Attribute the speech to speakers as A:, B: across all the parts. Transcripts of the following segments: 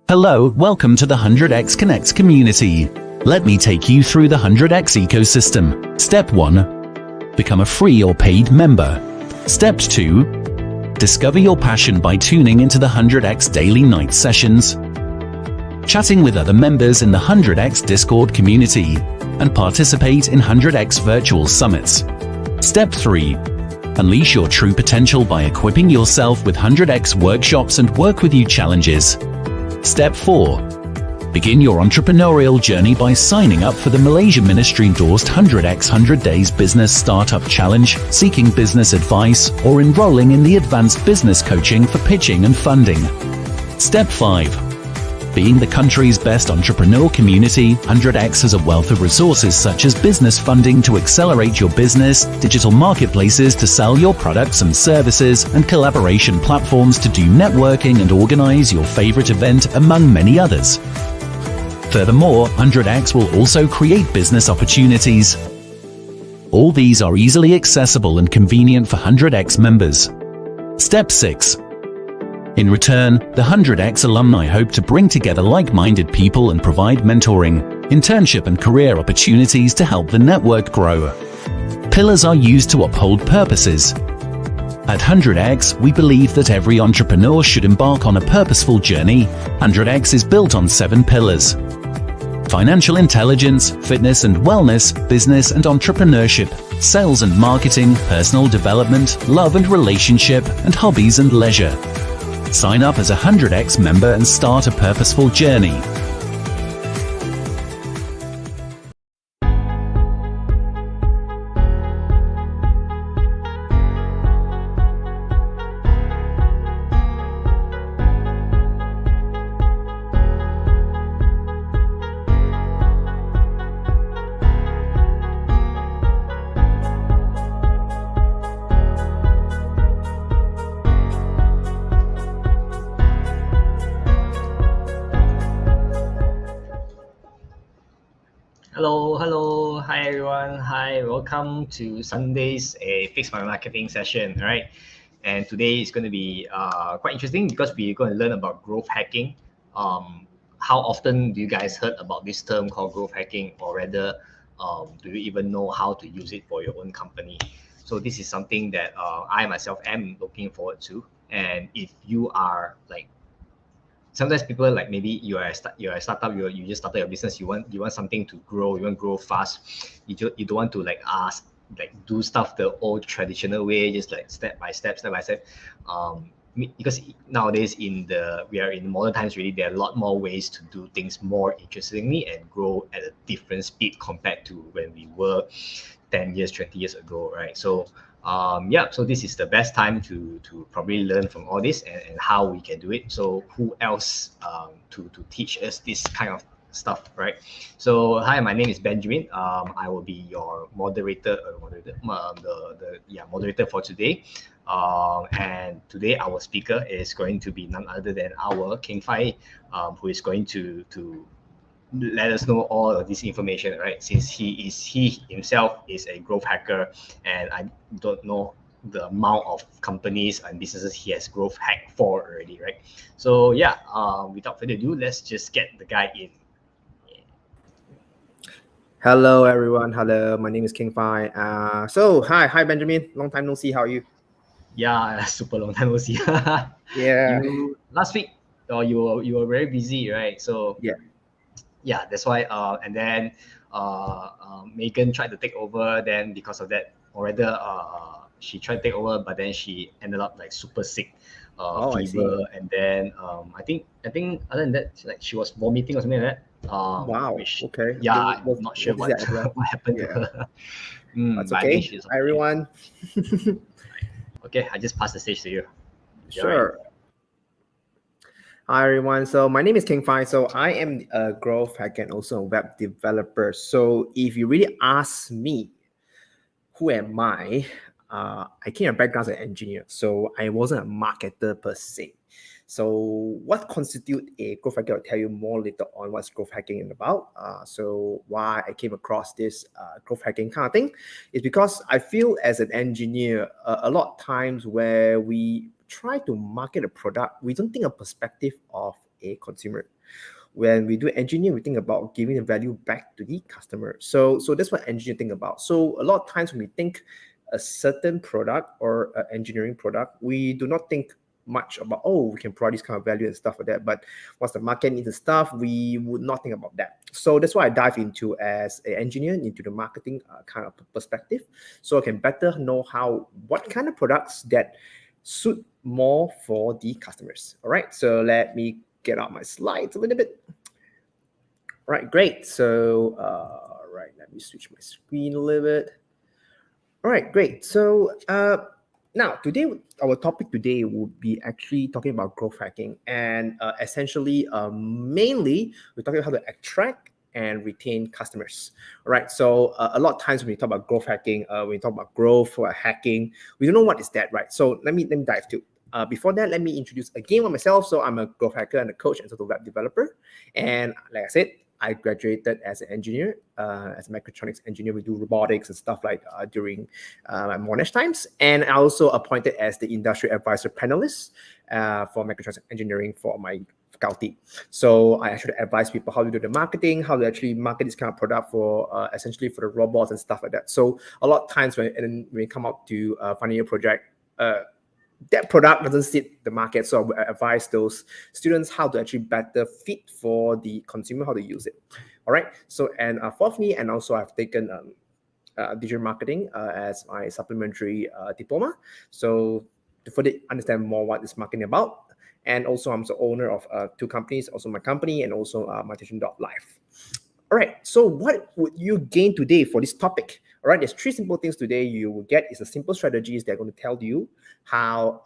A: Hello, welcome to the 100x Connects community. Let me take you through the 100x ecosystem. Step 1. Become a free or paid member. Step 2. Discover your passion by tuning into the 100x daily night sessions, chatting with other members in the 100x Discord community, and participate in 100x virtual summits. Step 3. Unleash your true potential by equipping yourself with 100x workshops and work with you challenges. Step 4. Begin your entrepreneurial journey by signing up for the Malaysia Ministry-endorsed 100x 100 Days Business Startup Challenge, seeking business advice, or enrolling in the Advanced Business Coaching for pitching and funding. Step 5. Being the country's best entrepreneur community, 100x has a wealth of resources such as business funding to accelerate your business, digital marketplaces to sell your products and services, and collaboration platforms to do networking and organize your favorite event, among many others. Furthermore, 100x will also create business opportunities. All these are easily accessible and convenient for 100x members. Step 6. In return, the 100x alumni hope to bring together like-minded people and provide mentoring, internship and career opportunities to help the network grow. Pillars are used to uphold purposes. At 100x, we believe that every entrepreneur should embark on a purposeful journey. 100x is built on 7 pillars: financial intelligence, fitness and wellness, business and entrepreneurship, sales and marketing, personal development, love and relationship, and hobbies and leisure. Sign up as a 100x member and start a purposeful journey.
B: Hello, hi everyone. Hi, welcome to Sunday's Fix My Marketing session. All right, and today is going to be quite interesting because we're going to learn about growth hacking. How often do you guys heard about this term called growth hacking, or rather, do you even know how to use it for your own company? So this is something that I myself am looking forward to. And if you are like, sometimes people like, maybe you're a startup, you just started your business, you want something to grow, you want to grow fast, you don't want to do stuff the old traditional way, just like step by step. Because nowadays we are in modern times, really, there are a lot more ways to do things more interestingly and grow at a different speed compared to when we were 10 years, 20 years ago, right? So so this is the best time to probably learn from all this and how we can do it. So who else to teach us this kind of stuff, right? So hi, my name is Benjamin. I will be your moderator for today. And today our speaker is going to be none other than our Keng Fai, who is going to let us know all of this information, right? Since he himself is a growth hacker, and I don't know the amount of companies and businesses he has growth hacked for already, right? So yeah, without further ado, let's just get the guy in.
C: Hello everyone. Hello, my name is Keng Fai. Hi Benjamin. Long time no see. How are you?
B: Yeah, super long time no see.
C: Yeah.
B: Last week, you were very busy, right? So yeah, that's why. And then Megan tried to take over. Then because of that, or rather, she tried to take over, but then she ended up like super sick, fever, and then I think other than that, like she was vomiting or something like that.
C: Wow. Okay.
B: Yeah, I'm not sure what happened to her.
C: That's okay. Hi everyone.
B: Okay, I just passed the stage to you.
C: Sure. Right. Hi everyone. So my name is Keng Fai. So I am a growth hacker and also a web developer. So if you really ask me, who am I? I came from a background as an engineer, so I wasn't a marketer per se. So what constitutes a growth hacker? I'll tell you more later on what's growth hacking is about. So why I came across this growth hacking kind of thing is because I feel as an engineer, a lot of times where we try to market a product, we don't think of perspective of a consumer. When we do engineering, we think about giving the value back to the customer. So that's what engineering think about. So a lot of times when we think a certain product or an engineering product, we do not think much about, oh, we can provide this kind of value and stuff like that. But once the market needs the stuff, we would not think about that. So that's why I dive into, as an engineer, into the marketing kind of perspective, so I can better know what kind of products that suit more for the customers. All right, so let me get out my slides a little bit. All right, great. So, right, let me switch my screen a little bit. All right, great. So now today, our topic today will be actually talking about growth hacking, and essentially, mainly, we're talking about how to attract and retain customers. All right. So a lot of times when we talk about growth hacking, when we talk about growth or hacking, we don't know what is that, right? So let me dive to. Before that, let me introduce again on myself. So I'm a growth hacker and a coach and sort of web developer. And like I said, I graduated as an engineer, as a mechatronics engineer. We do robotics and stuff like during my Monash times. And I also appointed as the industry advisor panelist for mechatronics engineering for my faculty. So I actually advise people how to do the marketing, how to actually market this kind of product for essentially for the robots and stuff like that. So a lot of times when we come up to finding a project, that product doesn't fit the market. So I advise those students how to actually better fit for the consumer, how to use it. All right. So, and fourthly, and also I've taken digital marketing as my supplementary diploma. So to further understand more what is marketing about. And also I'm the owner of two companies, also my company and also Life. All right, so what would you gain today for this topic? All right, there's three simple things today you will get. Is a simple strategies they're going to tell you how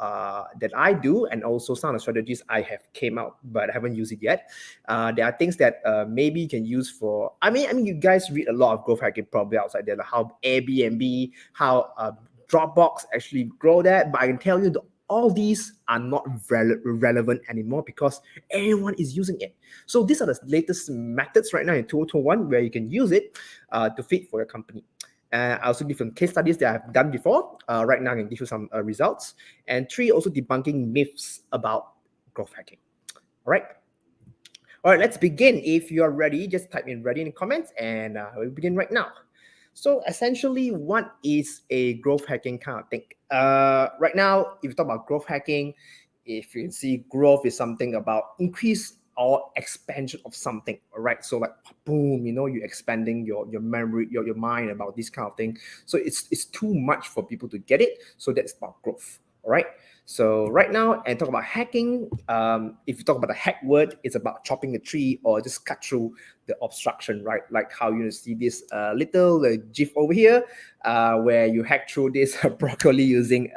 C: that I do, and also some of the strategies I have came out but I haven't used it yet. There are things that maybe you can use for. I mean, you guys read a lot of growth hacking probably outside there, like how Airbnb, how Dropbox actually grow that. But I can tell you all these are not relevant anymore because everyone is using it. So these are the latest methods right now in 2021 where you can use it to fit for your company. I also give some case studies that I've done before. Right now I can give you some results. And three, also debunking myths about growth hacking. All right. All right, let's begin. If you're ready, just type in ready in the comments and we'll begin right now. So essentially, what is a growth hacking kind of thing? Right now, if you talk about growth hacking, if you can see growth is something about increase or expansion of something, all right? So like boom, you're expanding your memory, your mind about this kind of thing. So it's too much for people to get it. So that's about growth, all right? So right now, and talk about hacking. If you talk about the hack word, it's about chopping a tree or just cut through the obstruction, right? Like how you see this little GIF over here, where you hack through this broccoli using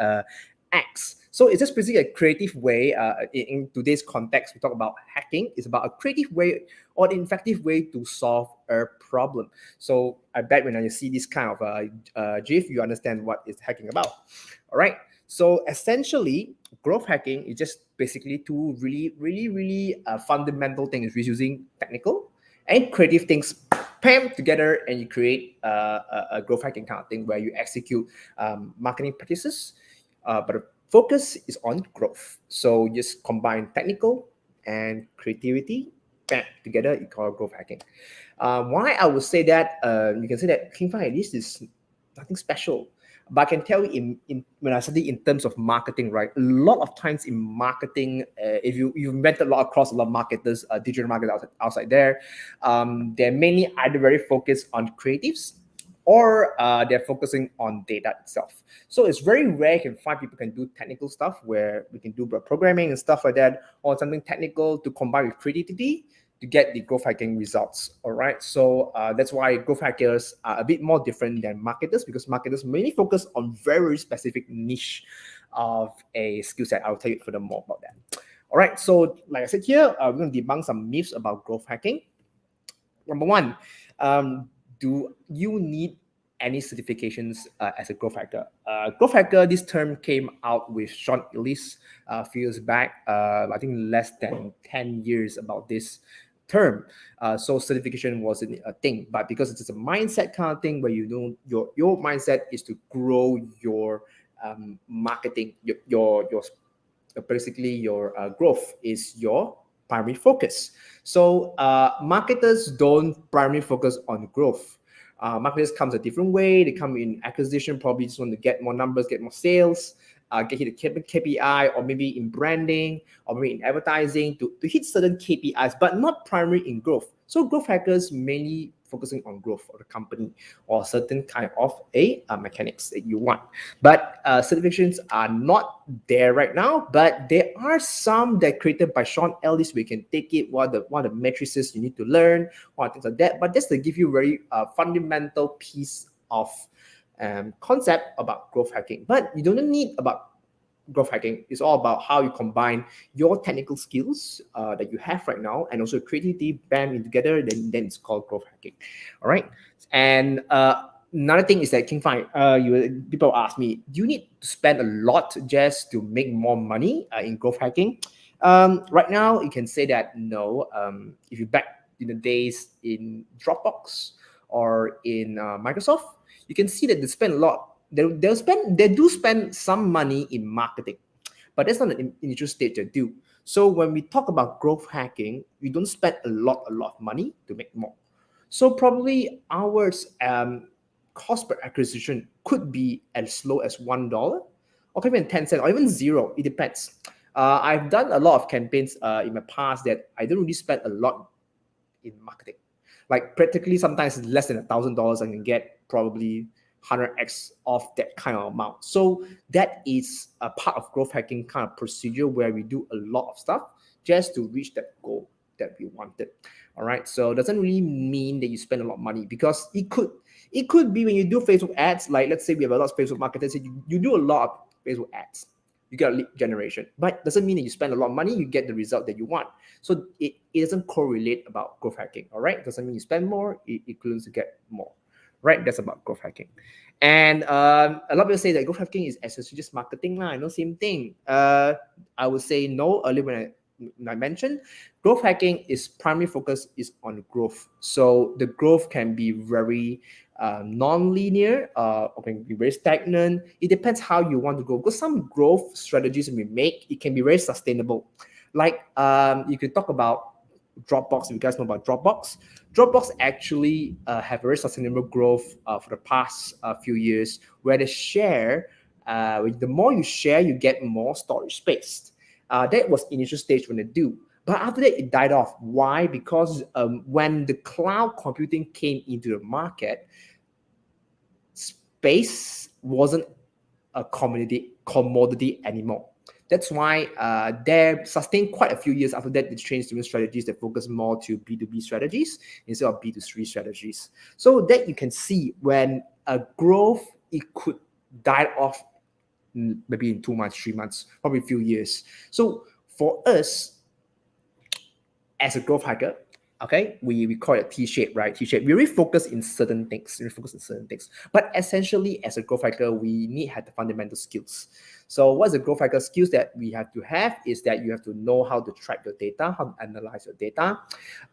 C: axe. So it's just basically a creative way. In today's context, we talk about hacking. It's about a creative way or an effective way to solve a problem. So I bet when you see this kind of GIF, you understand what is hacking about. All right. So essentially, growth hacking is just basically two really fundamental things, which is using technical and creative things pam together, and you create a growth hacking kind of thing where you execute marketing practices, but the focus is on growth. So just combine technical and creativity bam, together, you call growth hacking. Why I would say that, you can say that Keng Fai, this is nothing special. But I can tell you, when I study in terms of marketing, right? A lot of times in marketing, if you've met a lot across a lot of marketers, digital marketers outside there, they're mainly either very focused on creatives or they're focusing on data itself. So it's very rare you can find people can do technical stuff where we can do programming and stuff like that, or something technical to combine with creativity to get the growth hacking results. All right. So that's why growth hackers are a bit more different than marketers, because marketers mainly focus on very specific niche of a skill set. I'll tell you further more about that. All right. So like I said here, we're going to debunk some myths about growth hacking. Number one, do you need any certifications as a growth hacker? Growth hacker, this term came out with Sean Ellis a few years back, I think less than 10 years about this term. So certification wasn't a thing, but because it's a mindset kind of thing where your mindset is to grow your marketing, your basically your growth is your primary focus. So marketers don't primarily focus on growth. Marketers comes a different way. They come in acquisition, probably just want to get more numbers, get more sales, get hit a KPI, or maybe in branding, or maybe in advertising to hit certain KPIs, but not primary in growth. So growth hackers mainly focusing on growth of the company or certain kind of mechanics that you want. But certifications are not there right now, but there are some that created by Sean Ellis. We can take it, what are the matrices you need to learn, or things like that. But just to give you very fundamental piece of concept about growth hacking. But you don't need about growth hacking. It's all about how you combine your technical skills that you have right now and also creativity, bam, together, then it's called growth hacking. All right. And another thing is that Keng Fai, people ask me, do you need to spend a lot just to make more money in growth hacking? Right now, you can say that no. If you back in the days in Dropbox or in Microsoft, you can see that they spend a lot. They do spend some money in marketing, but that's not an initial stage they do. So when we talk about growth hacking, we don't spend a lot of money to make more. So probably ours cost per acquisition could be as low as $1, or even 10 cents, or even zero. It depends. I've done a lot of campaigns in my past that I don't really spend a lot in marketing. Like practically sometimes it's less than $1,000, I can get probably 100x of that kind of amount. So that is a part of growth hacking kind of procedure where we do a lot of stuff just to reach that goal that we wanted. All right. So it doesn't really mean that you spend a lot of money, because it could be when you do Facebook ads, like let's say we have a lot of Facebook marketers, you do a lot of Facebook ads, you get a lead generation, but doesn't mean that you spend a lot of money, you get the result that you want. So it doesn't correlate about growth hacking. All right. Doesn't mean you spend more, it equals to get more. Right, that's about growth hacking. And a lot of people say that growth hacking is essentially just marketing. Same thing. I would say no. Earlier when I mentioned, growth hacking is primary focus is on growth. So the growth can be very non-linear, or can be very stagnant. It depends how you want to go. Because some growth strategies we make, it can be very sustainable. Like you could talk about Dropbox. If you guys know about Dropbox, Dropbox actually have very sustainable growth for the past few years, where the share, the more you share, you get more storage space. That was initial stage when they do. But after that, it died off. Why? Because when the cloud computing came into the market, space wasn't a commodity anymore. That's why they sustained quite a few years after that. They changed different strategies that focus more to B2B strategies instead of B2C strategies. So that you can see when a growth, it could die off maybe in 2 months, 3 months, probably a few years. So for us, as a growth hacker, okay, we call it T-shape, right? T-shape. We really focus in certain things. But essentially, as a growth hacker, we need to have the fundamental skills. So what's the growth hacker skills that we have to have is that you have to know how to track your data, how to analyze your data,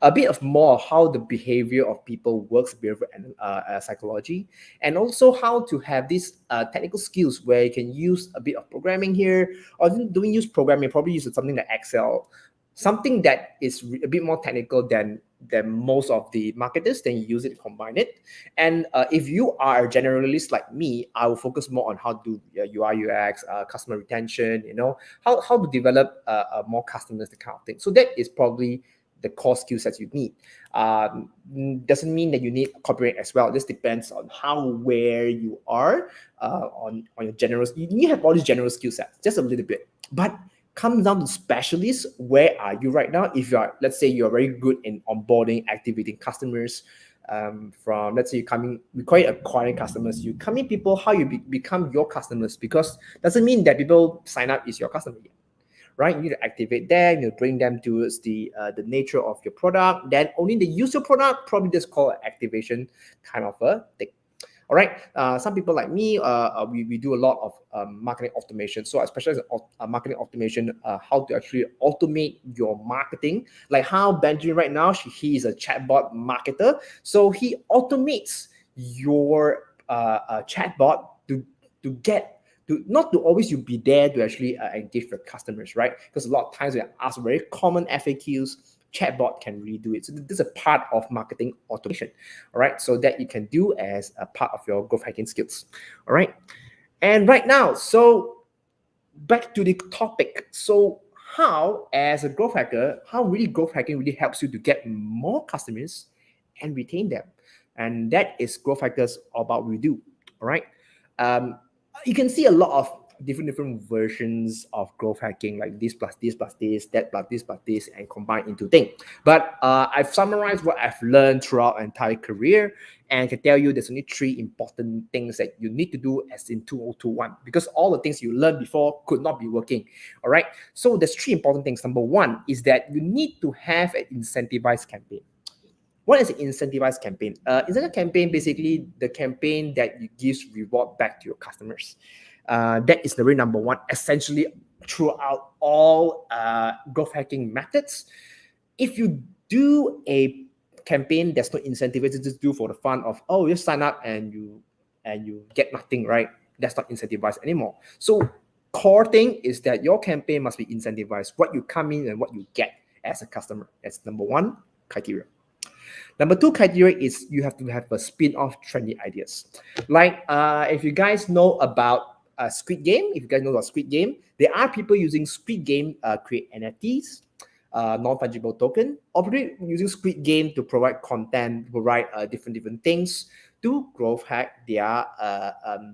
C: a bit of more how the behavior of people works, behavior and psychology, and also how to have these technical skills where you can use a bit of programming here, or doing use programming, probably use something like Excel, something that is a bit more technical than most of the marketers. Then you use it to combine it. And if you are a generalist like me, I will focus more on how to do UI, UX, customer retention, how to develop more customers, the kind of thing. So that is probably the core skill sets you need. Doesn't mean that you need copyright as well. This depends on where you are on your general. You have all these general skill sets, just a little bit. But comes down to specialists. Where are you right now? If you are, let's say you're very good in onboarding, activating customers, from, let's say we call it acquiring customers. You come in people, how you become your customers, because doesn't mean that people sign up is your customer yet, right? You need to activate them, you bring them towards the nature of your product. Then only they use your product, probably just call it activation kind of a thing. All right. Some people like me, we do a lot of marketing automation. So I specialize in marketing automation, how to actually automate your marketing. Like how Benjamin right now, he is a chatbot marketer. So he automates your chatbot to not to always you be there to actually engage with customers, right? Because a lot of times we ask very common FAQs, chatbot can really do it. So this is a part of marketing automation, all right? So that you can do as a part of your growth hacking skills, all right? And right now, so back to the topic. So how, as a growth hacker, how really growth hacking really helps you to get more customers and retain them? And that is growth hackers about we do, all right? You can see a lot of different versions of growth hacking, like this plus this plus this, that plus this plus this, and combined into thing. But I've summarized what I've learned throughout my entire career, and I can tell you there's only 3 important things that you need to do as in 2021, because all the things you learned before could not be working. All right. So there's 3 important things. Number 1 is that you need to have an incentivized campaign. What is an incentivized campaign? Incentive campaign, basically the campaign that gives reward back to your customers. That is the very number 1, essentially throughout all growth hacking methods. If you do a campaign that's not incentivized, just do for the fun of, oh, you sign up and you get nothing, right? That's not incentivized anymore. So core thing is that your campaign must be incentivized, what you come in and what you get as a customer. That's number 1 criteria. Number 2 criteria is you have to have a spin-off trendy ideas. Like if you guys know about Squid Game, there are people using Squid Game create NFTs, non-fungible token, or using Squid Game to provide content, provide different things to growth hack their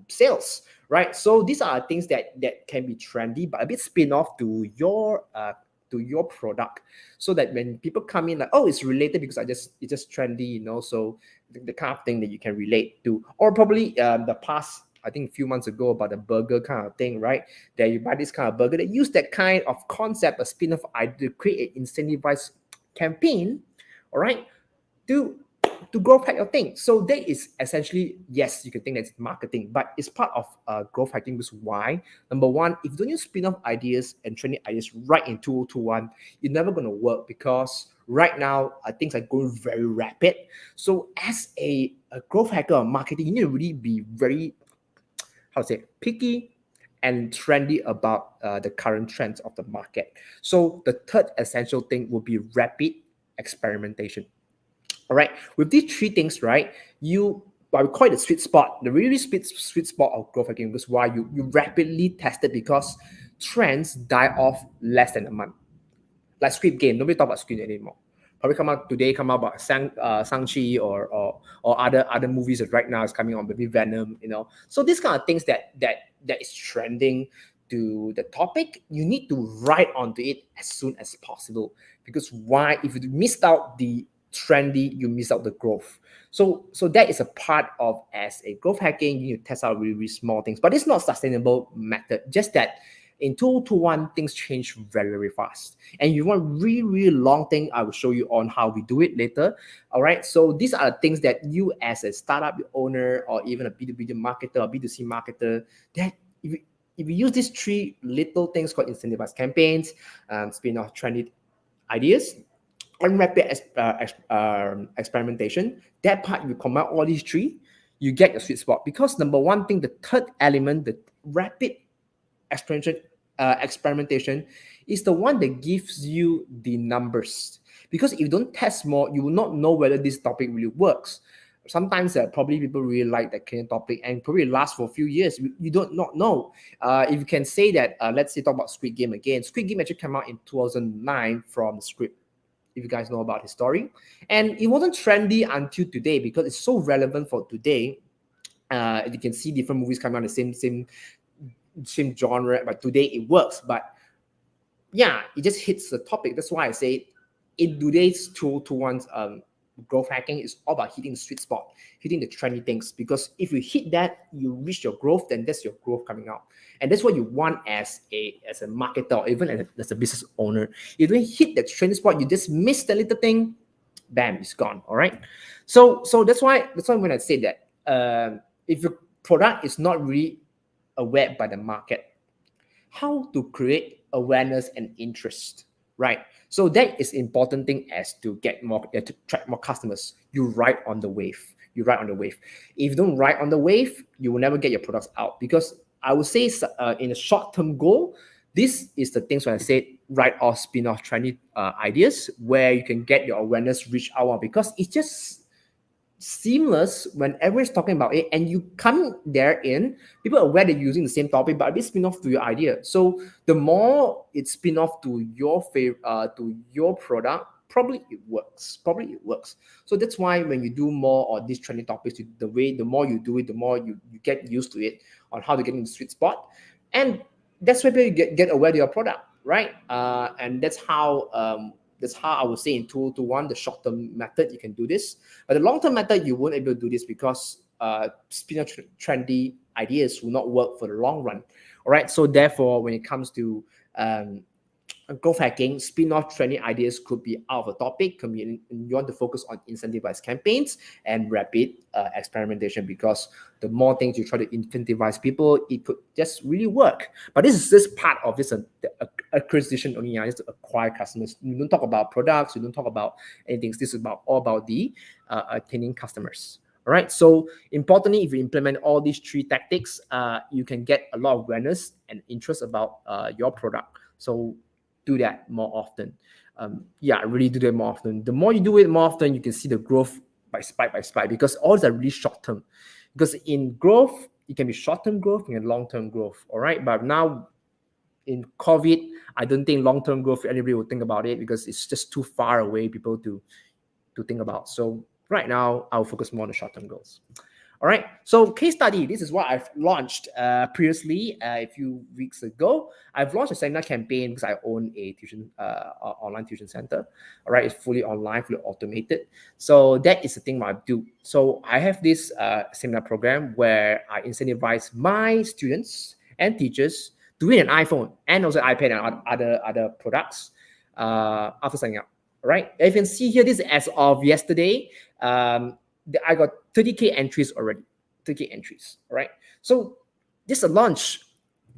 C: sales, right? So these are things that can be trendy, but a bit spin-off to your product, so that when people come in, like, oh, it's related because it's just trendy, you know, so the kind of thing that you can relate to. Or probably the past, I think a few months ago, about the burger kind of thing, right? That you buy this kind of burger, that use that kind of concept, a spin-off idea to create an incentivized campaign, all right, to growth hack your thing. So that is essentially, yes, you can think that's marketing, but it's part of growth hacking. Because why? Number 1, if you don't use spin-off ideas and trending ideas right in 2021, you're never going to work, because right now things are going very rapid. So as a growth hacker or marketing, you need to really be very, picky and trendy about the current trends of the market. So the third essential thing will be rapid experimentation. All right, with these 3 things, right, we call it the sweet spot, the really sweet spot of growth hacking. Because why? You rapidly test it, because trends die off less than a month. Like Squid Game, nobody talk about Squid Game anymore. Probably come out about Shang-Chi or other movies that right now is coming on, maybe Venom, you know. So these kind of things that is trending to the topic, you need to write onto it as soon as possible. Because why? If you missed out the trendy, you miss out the growth. So that is a part of, as a growth hacking, you need to test out really, really small things. But it's not sustainable method. Just that in 2021, things change very, very fast. And you want really, really long thing, I will show you on how we do it later. All right. So these are the things that you, as a startup owner, or even a B2B marketer or B2C marketer, that if you use these 3 little things called incentivized campaigns, spin-off trendy ideas, and rapid experimentation, that part, you combine all these 3, you get your sweet spot. Because number 1 thing, the third element, the rapid experimentation, is the one that gives you the numbers. Because if you don't test more, you will not know whether this topic really works. Sometimes probably people really like that kind of topic and probably last for a few years. You don't not know. If you can say that, let's say talk about Squid Game again. Squid Game actually came out in 2009 from the script, if you guys know about his story. And it wasn't trendy until today, because it's so relevant for today. You can see different movies coming out the same genre, but today it works. But yeah, it just hits the topic. That's why I say in today's 2-to-1's growth hacking is all about hitting the sweet spot, hitting the trendy things. Because if you hit that, you reach your growth, then that's your growth coming out. And that's what you want as a marketer, or even as a business owner. You don't hit that trendy spot, you just miss the little thing, bam, it's gone. All right. So that's why when I say that, if your product is not really aware by the market, how to create awareness and interest, right? So that is important thing, as to get more, to attract more customers. You ride on the wave. If you don't ride on the wave, you will never get your products out. Because I would say in a short-term goal, this is the things when I said write off, spin-off, trendy ideas where you can get your awareness reach out, because it's just seamless when everyone's talking about it, and you come there in, people are aware they're using the same topic, but a bit spin off to your idea. So the more it's spin off to your to your product, probably it works. So that's why when you do more on these trending topics, the more you do it, the more you get used to it on how to get in the sweet spot, and that's where people get aware of your product, right? And that's how I would say in 2-to-1, the short-term method, you can do this. But the long-term method, you won't able to do this because spin-off trendy ideas will not work for the long run. All right. So therefore, when it comes to growth hacking, spin-off trendy ideas could be out of a topic. You want to focus on incentivized campaigns and rapid experimentation, because the more things you try to incentivize people, it could just really work. But this is just part of this acquisition only, just to acquire customers. You don't talk about products, you don't talk about anything. This is all about the attaining customers. All right. So importantly, if you implement all these 3 tactics, you can get a lot of awareness and interest about your product. So do that more often. Really do that more often. The more you do it more often, you can see the growth by spike, because all these are really short term. Because in growth, it can be short term growth and long term growth. All right. But now in COVID, I don't think long term growth anybody will think about it, because it's just too far away people to think about. So right now, I'll focus more on the short term goals. All right. So case study, this is what I've launched previously a few weeks ago. I've launched a seminar campaign because I own a online tuition center. All right. It's fully online, fully automated. So that is the thing I do. So I have this seminar program where I incentivize my students and teachers to win an iPhone and also iPad and other products after signing up. All right. As you can see here, this is as of yesterday. I got 30K entries already. 30K entries. All right. So this is a launch.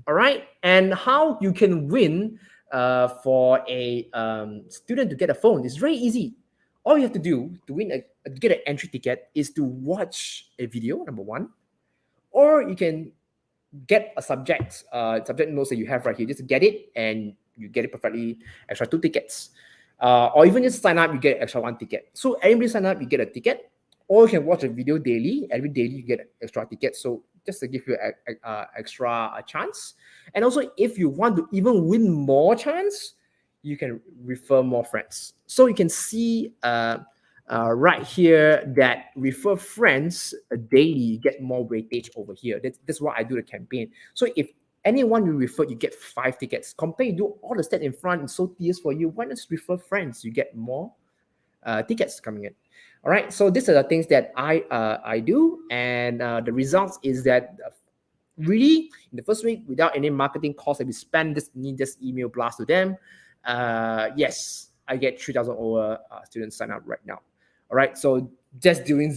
C: All right. And how you can win for a student to get a phone is very easy. All you have to do to get an entry ticket is to watch a video, number 1, or you can get a subject notes that you have right here. Just get it and you get it perfectly, extra 2 tickets. Or even just sign up, you get extra 1 ticket. So everybody sign up, you get a ticket. Or you can watch a video daily. Every daily you get extra tickets. So just to give you extra chance. And also, if you want to even win more chance, you can refer more friends. So you can see right here that refer friends daily, get more weightage over here. That's why I do the campaign. So if anyone you refer, you get 5 tickets. Compare, you do all the steps in front, it's so tedious for you. Why not refer friends? You get more tickets coming in. All right. So these are the things that I do, and the results is that really in the first week, without any marketing cost that we spend, just email blast to them. Yes, I get 3,000 over students sign up right now. All right. So just doing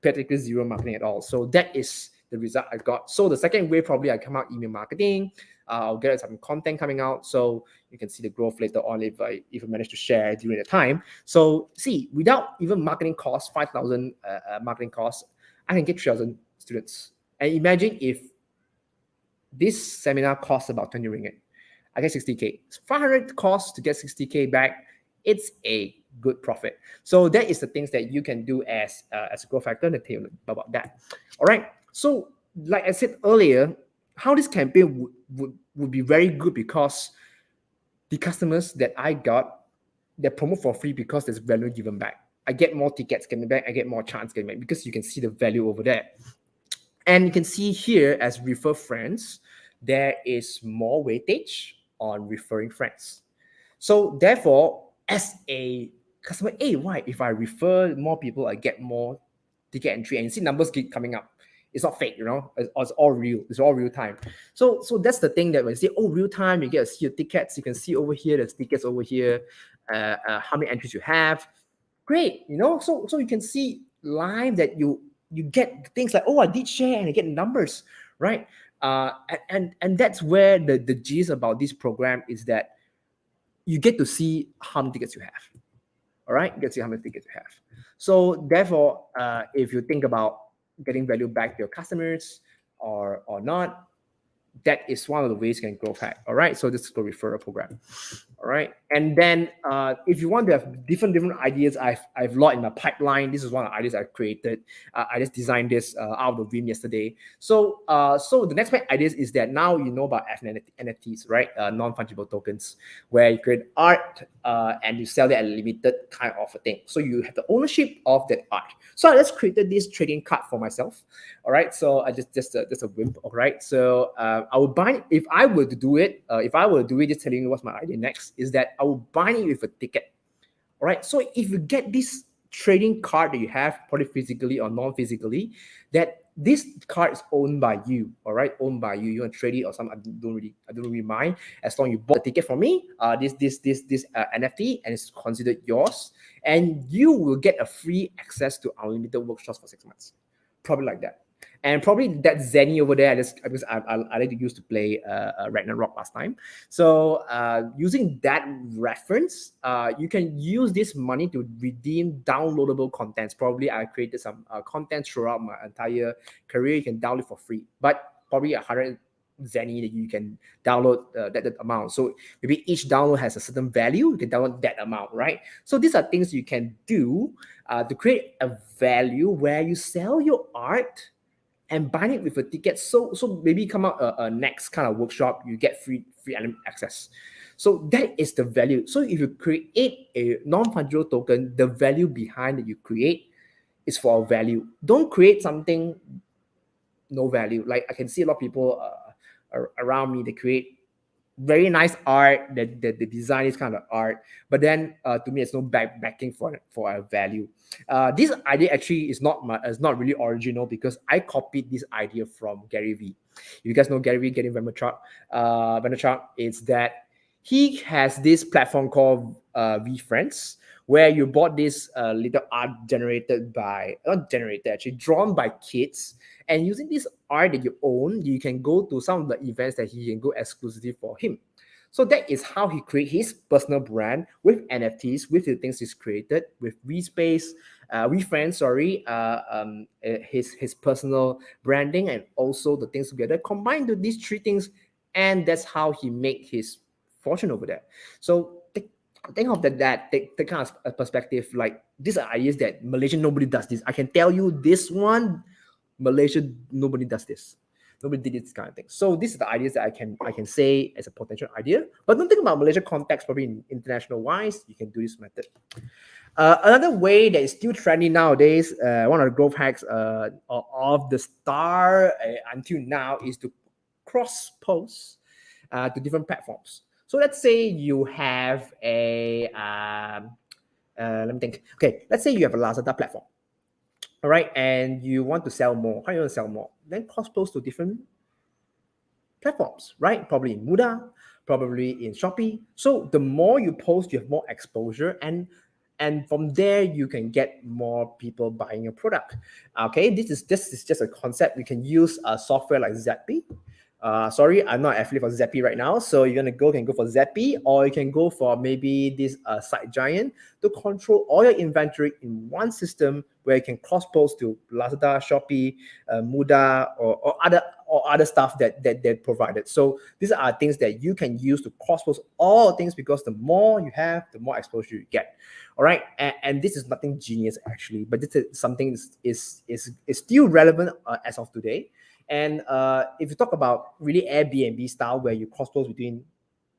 C: practically zero marketing at all. So that is the result I got. So the second way, probably I come out email marketing. I'll get some content coming out, so you can see the growth later on if I manage to share during the time. So see, without even marketing costs, 5,000 marketing costs, I can get 3,000 students. And imagine if this seminar costs about 20 ringgit, I get 60K. It's 500 costs to get 60K back. It's a good profit. So that is the things that you can do as a growth factor. And tell you about that. All right. So like I said earlier, how this campaign would be very good, because the customers that I got, they promote for free because there's value given back. I get more tickets coming back. I get more chance getting back, because you can see the value over there. And you can see here as refer friends, there is more weightage on referring friends. So therefore, as a customer, why? If I refer more people, I get more ticket entry, and you see numbers keep coming up. It's not fake, it's all real. It's all real time. So that's the thing that when you say, real time, you get to see your tickets. You can see over here, there's tickets over here, how many entries you have. Great, so you can see live that you get things like, I did share, and I get numbers, right? And that's where the gist about this program is that you get to see how many tickets you have. All right, you get to see how many tickets you have. So therefore, if you think about getting value back to your customers or not, that is one of the ways you can growth hack. All right, so this is the referral program. All right, and then if you want to have different ideas, I've lot in my pipeline. This is one of the ideas I created. I just designed this out of the whim yesterday. So so the next ideas is that now you know about NFTs, right? Non-fungible tokens, where you create art and you sell it at a limited kind of a thing. So you have the ownership of that art. So I just created this trading card for myself. All right, so I just a wimp. All right, so I would bind if I were to do it. Just telling you what's my idea next is that I will bind it with a ticket. All right, so if you get this trading card that you have, probably physically or non-physically, that this card is owned by you. All right, owned by you. You want to trade it or something? I don't really mind as long as you bought the ticket from me. This NFT, and it's considered yours, and you will get a free access to unlimited workshops for 6 months, probably like that. And probably that Zenny over there, because I like to use to play Ragnarok last time. So using that reference, you can use this money to redeem downloadable contents. Probably I created some content throughout my entire career. You can download for free, but probably 100 Zenny that you can download that amount. So maybe each download has a certain value. You can download that amount, right? So these are things you can do to create a value where you sell your art and bind it with a ticket. So maybe come out a next kind of workshop, you get free access. So that is the value. So if you create a non-fungible token, the value behind that you create is for a value. Don't create something no value. Like I can see a lot of people around me, they create very nice art, that the design is kind of art, but then to me it's no backing for a value. This idea actually is not really original, because I copied this idea from Gary Vee. You guys know Gary Vee, Getting Vaynerchuk. It's that he has this platform called VFriends, where you bought this little art drawn by kids. And using this art that you own, you can go to some of the events that he can go exclusively for him. So that is how he created his personal brand with NFTs, with the things he's created, with VFriends, his personal branding, and also the things together. Combined with these three things, and that's how he made his fortune over there. So think of that kind of perspective. Like, these are ideas that Malaysia, nobody does this. I can tell you this one, Malaysia, nobody does this. Nobody did this kind of thing. So these are the ideas that I can say as a potential idea. But don't think about Malaysia context, probably in international wise, you can do this method. Another way that is still trendy nowadays, one of the growth hacks of the star until now, is to cross post to different platforms. So let's say you have a let me think. Okay, let's say you have a Lazada platform. All right, and you want to sell more. How do you want to sell more? Then cross post to different platforms, right? Probably in Muda, probably in Shopee. So the more you post, you have more exposure, and from there you can get more people buying your product. Okay, this is just a concept. You can use a software like Zappy. Sorry, I'm not affiliate for Zappy right now. So you're gonna can go for Zappy, or you can go for maybe this site giant to control all your inventory in one system, where you can cross post to Lazada, Shopee, Muda, or other stuff that they provided. So these are things that you can use to cross post all things, because the more you have, the more exposure you get. All right, and this is nothing genius actually, but this is something is still relevant as of today. And if you talk about really Airbnb style, where you cross post between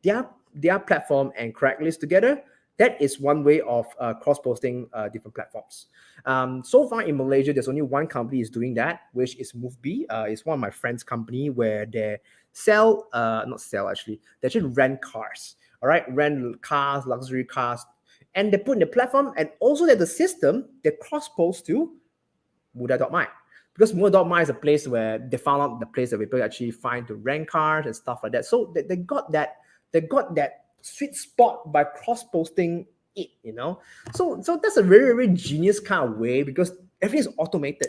C: their platform and Craigslist together, that is one way of cross posting different platforms. So far in Malaysia, there's only one company is doing that, which is MoveBee. It's one of my friend's company, where they they actually rent cars. All right, rent cars, luxury cars, and they put in the platform, and also that the system they cross post to Muda.my. Because Muda.my is a place where they found out the place that people actually find to rent cars and stuff like that. So they got that sweet spot by cross-posting it, you know. So that's a very, very genius kind of way, because everything is automated,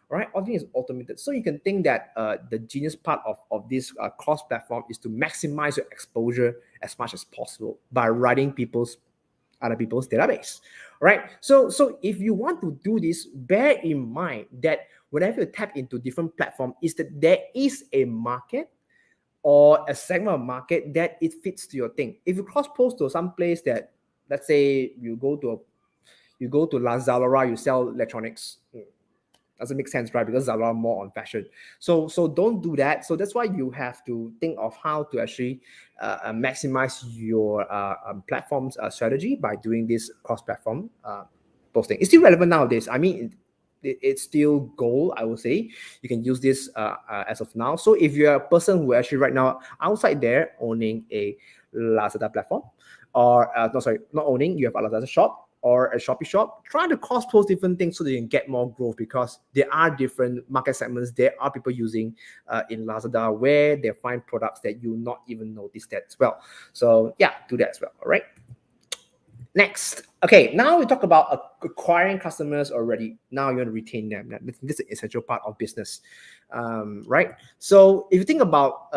C: right? Everything is automated. So you can think that the genius part of this cross-platform is to maximize your exposure as much as possible by riding other people's database, right? So if you want to do this, bear in mind that whenever you tap into different platforms, is that there is a market or a segment of market that it fits to your thing. If you cross post to some place that, let's say you go to Lazada, you sell electronics. Doesn't make sense, right? Because Zalora more on fashion. So don't do that. So that's why you have to think of how to actually maximize your platform's strategy by doing this cross-platform posting. It's still relevant nowadays. I mean, it's still gold, I would say. You can use this as of now. So if you're a person who actually right now outside there owning a Lazada platform, or not owning, you have a Lazada shop or a Shopee shop, try to cross post different things so that you can get more growth, because there are different market segments. There are people using in Lazada where they find products that you not even notice that as well. So yeah, do that as well. All right. Next, okay, now we talk about acquiring customers already. Now you want to retain them. This is an essential part of business, right? So if you think about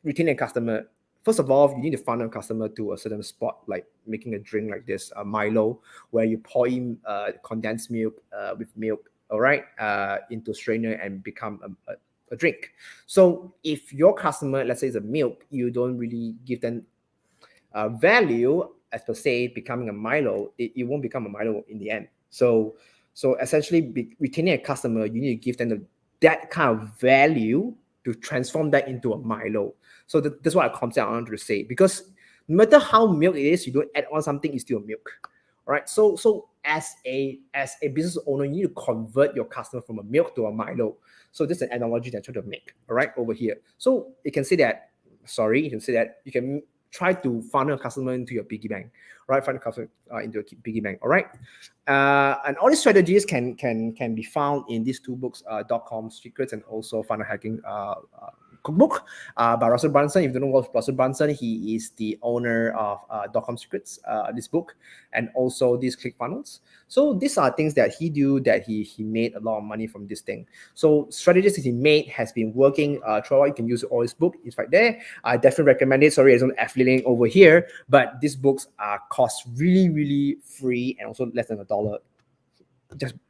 C: retaining a customer, first of all, you need to funnel a customer to a certain spot, like making a drink like this, Milo, where you pour in condensed milk with milk, all right, into a strainer and become a drink. So if your customer, let's say, is a milk, you don't really give them value as per se becoming a Milo, it won't become a Milo in the end. So essentially, retaining a customer, you need to give them that kind of value to transform that into a Milo. So that's what I concept I want to say, because no matter how milk it is, you don't add on something, it's still milk. All right. So as a business owner, you need to convert your customer from a milk to a Milo. So this is an analogy that I try to make, all right, over here. So you can say that, you can try to funnel a customer into your piggy bank, right? Funnel a customer into a piggy bank, all right? And all these strategies can be found in these two books, .com Secrets and also Funnel Hacking cookbook by Russell Brunson. If you don't know what Russell Brunson, he is the owner of .com Secrets, this book, and also these ClickFunnels. So these are things that he do, that he made a lot of money from this thing. So strategies that he made has been working throughout. You can use all his book. It's right there. I definitely recommend it. Sorry, I don't affiliating over here, but these books are cost really free and also less than $1.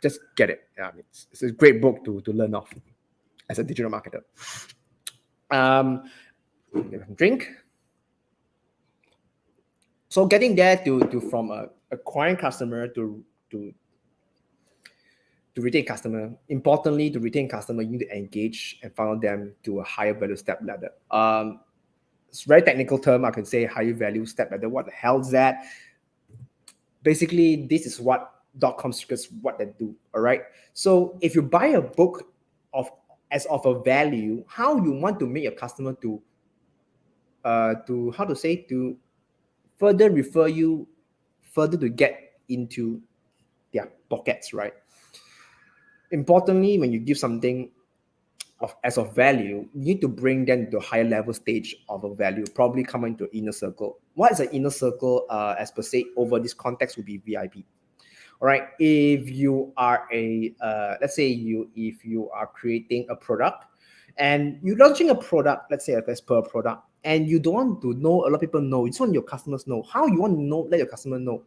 C: Just get it. Yeah, it's a great book to learn off as a digital marketer. Drink. So getting there to from acquiring customer to retain customer. Importantly, to retain customer, you need to engage and funnel them to a higher value step ladder. It's a very technical term. I can say higher value step ladder. What the hell is that? Basically, this is what .com Secrets, what they do. All right. So if you buy a book of a value, how you want to make your customer to further refer you further to get into their pockets, right? Importantly, when you give something of value, you need to bring them to a higher level stage of a value, probably come into inner circle. What is an inner circle as per se over this context would be VIP. All right. If you are let's say if you are creating a product and you're launching a product, let's say a Vesper product, and you don't want to know, a lot of people know, you just want your customers know. How you want to know, let your customer know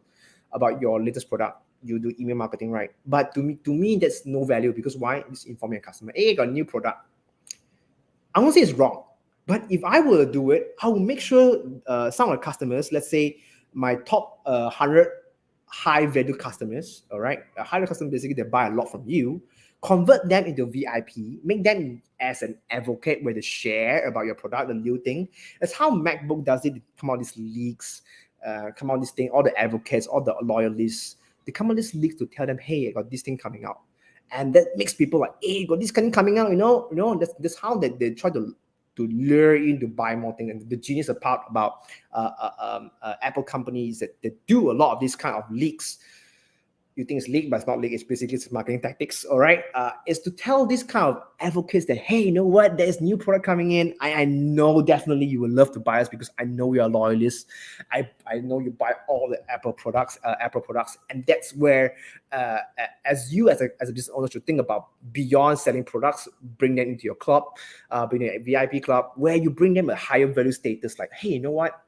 C: about your latest product? You do email marketing, right? But to me, that's no value, because why? It's informing a customer, hey, I got a new product. I won't say it's wrong, but if I were to do it, I will make sure some of the customers, let's say my top 100 high value customers, all right, a high value customer, basically they buy a lot from you, convert them into VIP, make them as an advocate where they share about your product, the new thing. That's how MacBook does it. They come out these leaks, come out this thing, all the advocates, all the loyalists, they come out these leaks to tell them, hey, I got this thing coming out. And that makes people like, hey, got this thing coming out, that's how they try to lure you to buy more things. And the genius part about Apple companies that they do a lot of these kind of leaks. You think it's leak, but it's not leak. It's basically it's marketing tactics, all right? Is to tell these kind of advocates that, hey, you know what? There's new product coming in. I know definitely you would love to buy us because I know you are loyalists. I know you buy all the Apple products, and that's where, as a business owner, should think about beyond selling products, bring them into your club, bring them a VIP club, where you bring them a higher value status. Like, hey, you know what?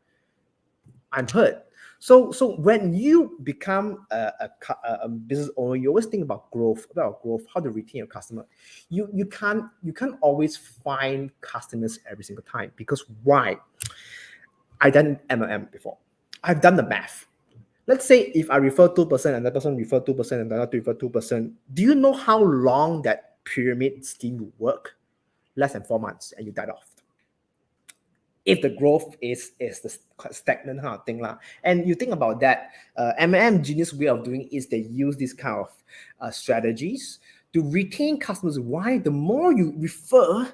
C: I'm hurt. So when you become a business owner, you always think about growth, how to retain your customer. You can't always find customers every single time, because why? I done MLM before. I've done the math. Let's say if I refer 2%, another person refer 2%, and another refer 2%. Do you know how long that pyramid scheme will work? Less than 4 months, and you died off. If the growth is the stagnant kind of thing lah. And you think about that, M&M genius way of doing is they use this kind of strategies to retain customers. Why? The more you refer,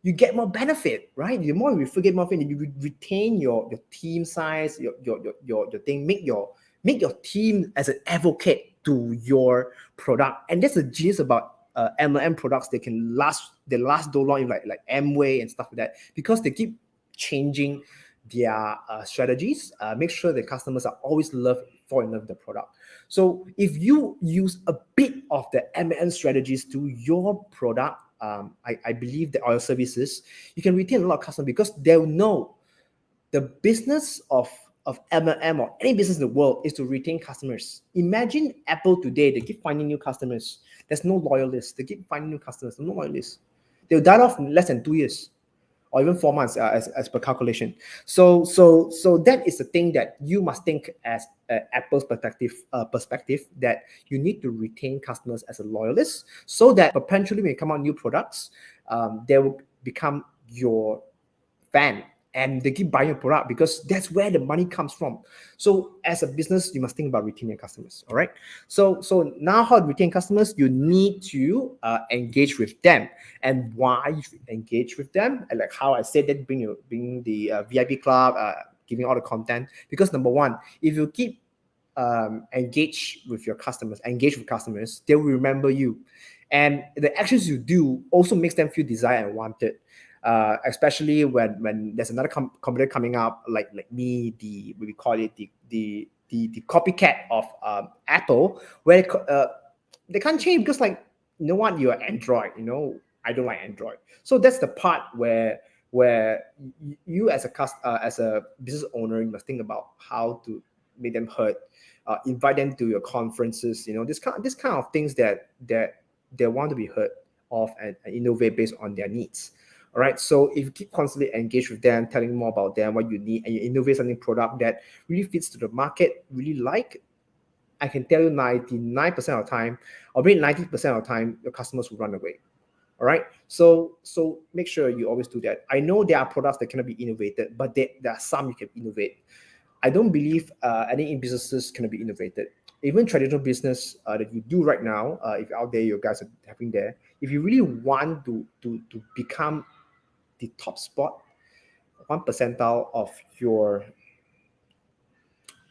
C: you get more benefit, right? The more you refer, get more benefit. You retain your team size, your thing. Make your team as an advocate to your product, and that's the genius about M&M products. They last so long, like Amway and stuff like that, because they keep changing their strategies. Make sure the customers are always fall in love with the product. So if you use a bit of the M&M strategies to your product, I believe that our services, you can retain a lot of customers, because they'll know the business of M&M or any business in the world is to retain customers. Imagine Apple today, they keep finding new customers. There's no loyalists. They keep finding new customers. There's no loyalists. They'll die off in less than 2 years, or even 4 months, as per calculation. So that is the thing that you must think as Apple's perspective, that you need to retain customers as a loyalist, so that potentially when you come out new products, they will become your fan, and they keep buying your product, because that's where the money comes from. So as a business, you must think about retaining customers. All right. So now, how to retain customers? You need to engage with them. And why you should engage with them? And like how I said that, bring the VIP club, giving all the content. Because number one, if you keep engage with customers, they will remember you, and the actions you do also makes them feel desired and wanted. Especially when there's another competitor coming up, like me, we call it the copycat of Apple, where they can't change, because like, you know what, you're Android, I don't like Android. So that's the part where you as a business owner, you must think about how to make them heard, invite them to your conferences, this kind of things that they want to be heard of, and innovate based on their needs. All right. So if you keep constantly engaged with them, telling more about them, what you need, and you innovate something product that really fits to the market, really like, I can tell you 99% of the time, or maybe 90% of the time, your customers will run away. All right. So make sure you always do that. I know there are products that cannot be innovated, but there are some you can innovate. I don't believe any businesses cannot be innovated. Even traditional business that you do right now, if out there, you guys are having there, if you really want to become the top spot, 1 percentile of your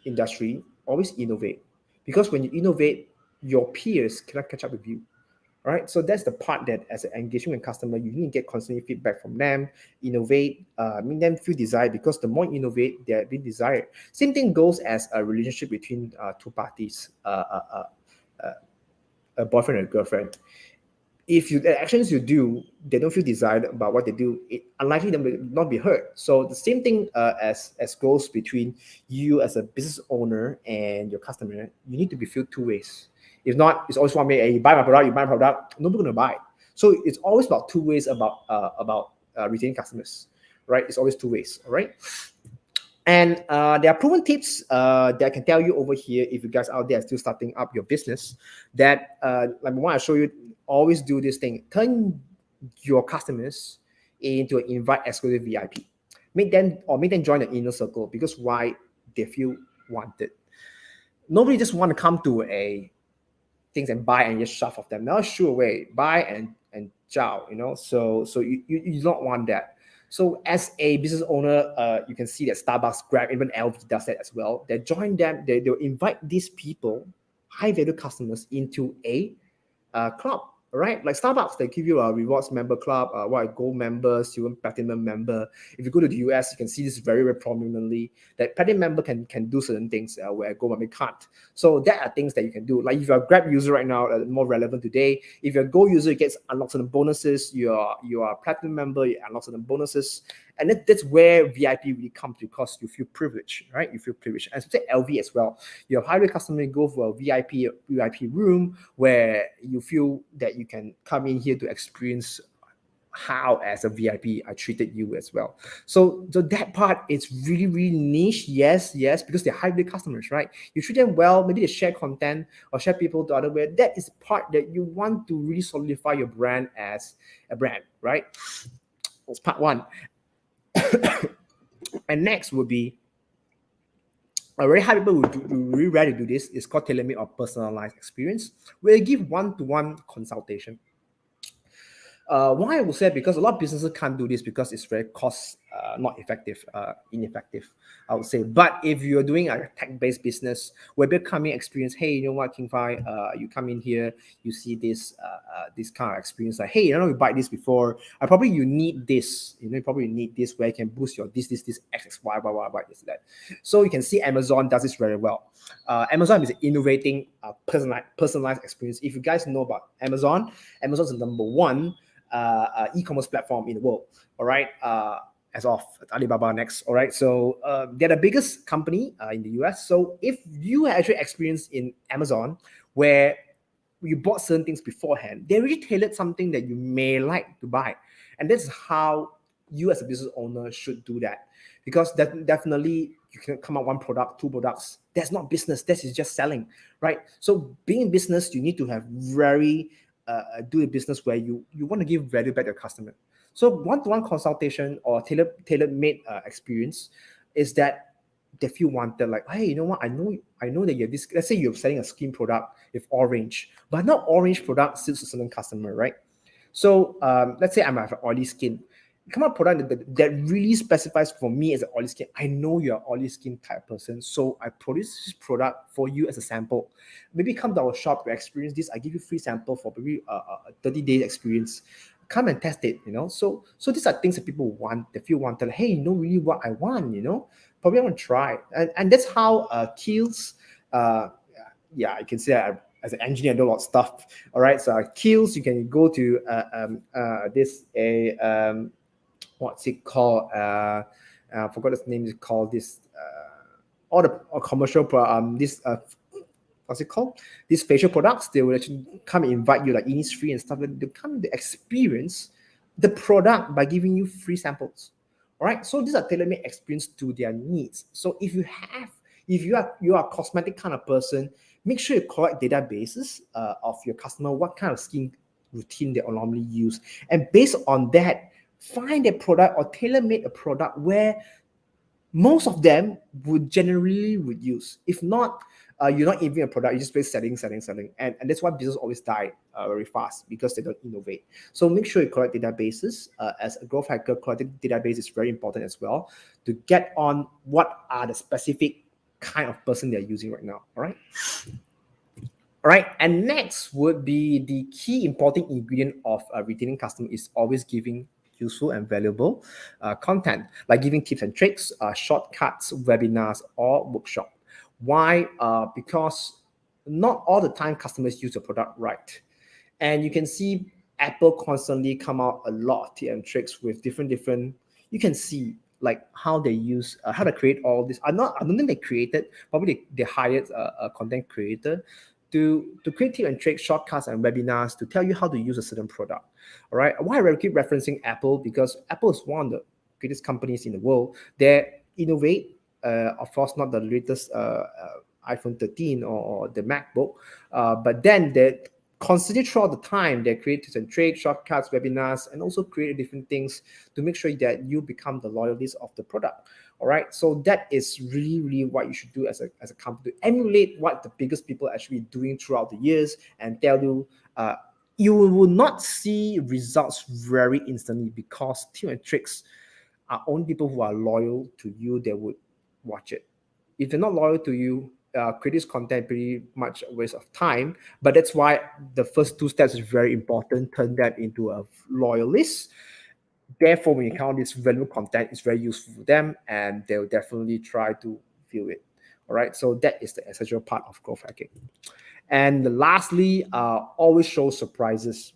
C: industry, always innovate. Because when you innovate, your peers cannot catch up with you. All right. So that's the part that, as an engagement with customer, you need to get constantly feedback from them, innovate, make them feel desired, because the more you innovate, they're being desired. Same thing goes as a relationship between two parties, a boyfriend and a girlfriend. If the actions you do, they don't feel desired about what they do, it unlikely them will not be heard. So the same thing as goes between you as a business owner and your customer. You need to be felt two ways. If not, it's always one way. Hey, you buy my product, nobody's gonna buy. So it's always about two ways about retaining customers, right? It's always two ways. All right. And there are proven tips that I can tell you over here, if you guys out there are still starting up your business, that like one I show you, always do this thing. Turn your customers into an invite exclusive VIP. Make them join the inner circle, because why? They feel wanted. Nobody just want to come to a things and buy and just shove off them. Now, sure way, buy and chow, So you don't want that. So as a business owner, you can see that Starbucks, Grab, even LV does that as well. They join them. They'll invite these people, high value customers, into a club. All right, like Starbucks, they give you a rewards member club, what a gold member, silver, platinum member. If you go to the US, you can see this very, very prominently that platinum member can do certain things where a gold member can't. So there are things that you can do. Like if you're a Grab user right now, more relevant today. If you're a Gold user, you get unlocked certain bonuses. You are a platinum member, you unlock certain bonuses, and that's where VIP really comes because you feel privileged, right? You feel privileged. And so LV as well. You're a high-rate customer, you go for a VIP room where you feel that you can come in here to experience how as a VIP I treated you as well. So that part is really, really niche. Yes, because they're hybrid customers, right? You treat them well, maybe they share content or share people to other way. That is part that you want to really solidify your brand as a brand, right? That's part one. And next would be a very high people who really rarely do this is called tailor-made or personalized experience, where you give one-to-one consultation. Why I would say because a lot of businesses can't do this because it's very cost not effective, ineffective, I would say. But if you're doing a tech-based business where people come in experience, hey, you know what, Keng Fai, you come in here, you see this kind of experience, like, hey, you buy this before, probably you need this, you probably need this where you can boost your this X, Y, this, that. So you can see Amazon does this very well. Amazon is innovating personalized experience. If you guys know about Amazon is the number one e-commerce platform in the world. All right, as of Alibaba next. All right, so they're the biggest company in the US. So if you actually experience in Amazon where you bought certain things beforehand, they really tailored something that you may like to buy, and that's how you as a business owner should do that, because definitely you can come out one product, two products. That's not business. That is just selling, right? So being in business, you need to have very do a business where you want to give value back to your customer. So one-to-one consultation or tailor-made experience is that they feel wanted, like, hey, you know what, I know that you have this. Let's say you're selling a skin product with orange, but not orange product suits a certain customer, right? So let's say I have an oily skin. Come up product that really specifies for me as an oily skin. I know you're an oily skin type person, so I produce this product for you as a sample. Maybe come to our shop to experience this. I give you free sample for maybe a 30-day experience. Come and test it, So these are things that people want. They feel wanted. Like, hey, you know really what I want, Probably I want to try. And that's how Kiehl's, yeah, I can say as an engineer, I know a lot of stuff. All right, so Kiehl's, you can go to what's it called? I forgot its name. Is called this. All the commercial what's it called? These facial products, they will actually come and invite you like Innisfree and stuff. They come to experience the product by giving you free samples. All right. So these are tailor-made experience to their needs. So if you are a cosmetic kind of person, make sure you collect databases of your customer, what kind of skin routine they normally use, and based on that, find a product or tailor-made a product where most of them would generally use. If not, you're not innovating a product, you just play selling. And that's why business always die very fast, because they don't innovate. So make sure you collect databases. As a growth hacker, collecting database is very important as well to get on what are the specific kind of person they're using right now. All right. All right, and next would be the key important ingredient of retaining customer is always giving useful and valuable content, like giving tips and tricks, shortcuts, webinars, or workshop. Why? Because not all the time customers use the product right. And you can see Apple constantly come out a lot of tips and tricks with different, you can see like how they use, how to create all this. I don't think they created, probably they hired a content creator to create tips and tricks, shortcuts, and webinars to tell you how to use a certain product. All right. Why I keep referencing Apple? Because Apple is one of the greatest companies in the world. They innovate. Of course, not the latest iPhone 13 or the MacBook, but then they constantly throughout the time they create tips and tricks, shortcuts, webinars, and also create different things to make sure that you become the loyalist of the product. All right, so that is really, really what you should do as a company, to emulate what the biggest people are actually doing throughout the years and tell you. You will not see results very instantly, because tips and tricks are only people who are loyal to you that would watch it. If they're not loyal to you, create this content pretty much a waste of time. But that's why the first two steps is very important. Turn that into a loyal list. Therefore, when you count this relevant content, it's very useful for them, and they'll definitely try to view it. All right. So that is the essential part of growth hacking. And lastly, always show surprises.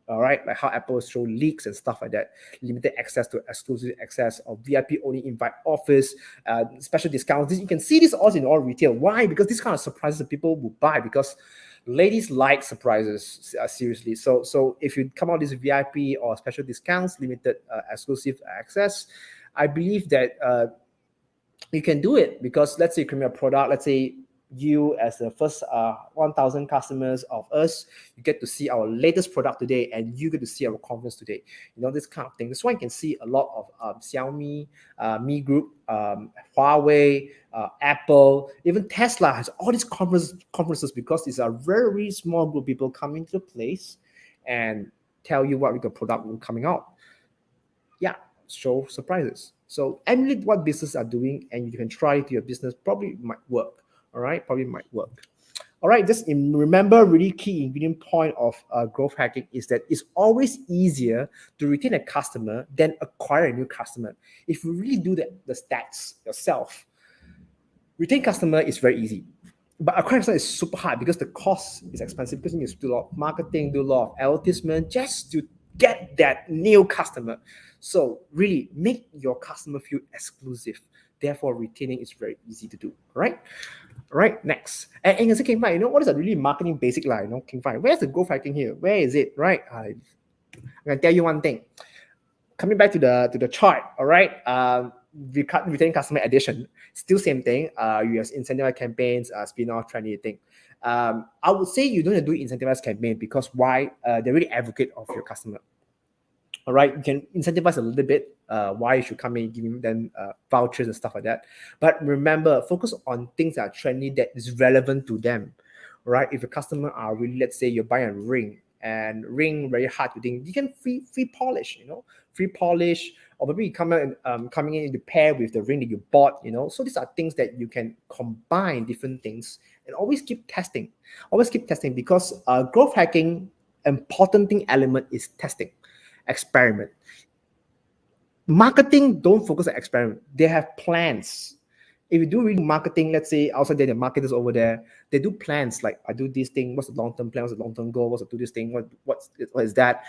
C: All right, like how Apple show leaks and stuff like that, limited access to exclusive access or VIP only invite offers, special discounts. You can see this also in all retail. Why? Because this kind of surprises the people will buy, because ladies like surprises, seriously. So if you come out with this VIP or special discounts, limited exclusive access, I believe that you can do it, because let's say you create a product, let's say you as the first 1,000 customers of us, you get to see our latest product today, and you get to see our conference today. This kind of thing. That's why you can see a lot of Xiaomi, Mi Group, Huawei, Apple, even Tesla has all these conferences, because it's a very small group of people coming to the place and tell you what the product will coming out. Yeah, show surprises. So emulate what businesses are doing, and you can try it to your business. Probably might work. All right, probably might work. All right, just remember, really key ingredient point of growth hacking is that it's always easier to retain a customer than acquire a new customer. If you really do the stats yourself, retain customer is very easy. But acquire customer is super hard, because the cost is expensive, because you need to do a lot of marketing, do a lot of advertisement just to get that new customer. So really make your customer feel exclusive. Therefore, retaining is very easy to do. All right, next. And you say, Keng Fai, what is a really marketing basic line? Keng Fai, where's the growth hacking here? Where is it? Right? I'm gonna tell you one thing. Coming back to the chart, all right. Retain customer addition, still same thing. You have incentivized campaigns, spin-off, trendy thing. I would say you don't do incentivized campaign, because why? They really advocate of your customer. All right, you can incentivize a little bit. Why you should come in, giving them vouchers and stuff like that. But remember, focus on things that are trendy, that is relevant to them. All right, if a customer are really, let's say you're buying a ring, and ring very hard to think, you can free polish, free polish, or maybe you coming in to pair with the ring that you bought, So these are things that you can combine different things, and always keep testing. Because growth hacking, important thing element is testing, experiment. Marketing don't focus on experiment. They have plans. If you do really marketing, let's say outside there, the marketers over there, they do plans like, I do this thing, what's the long-term plan, what's the long-term goal, what's to do this thing, what is that,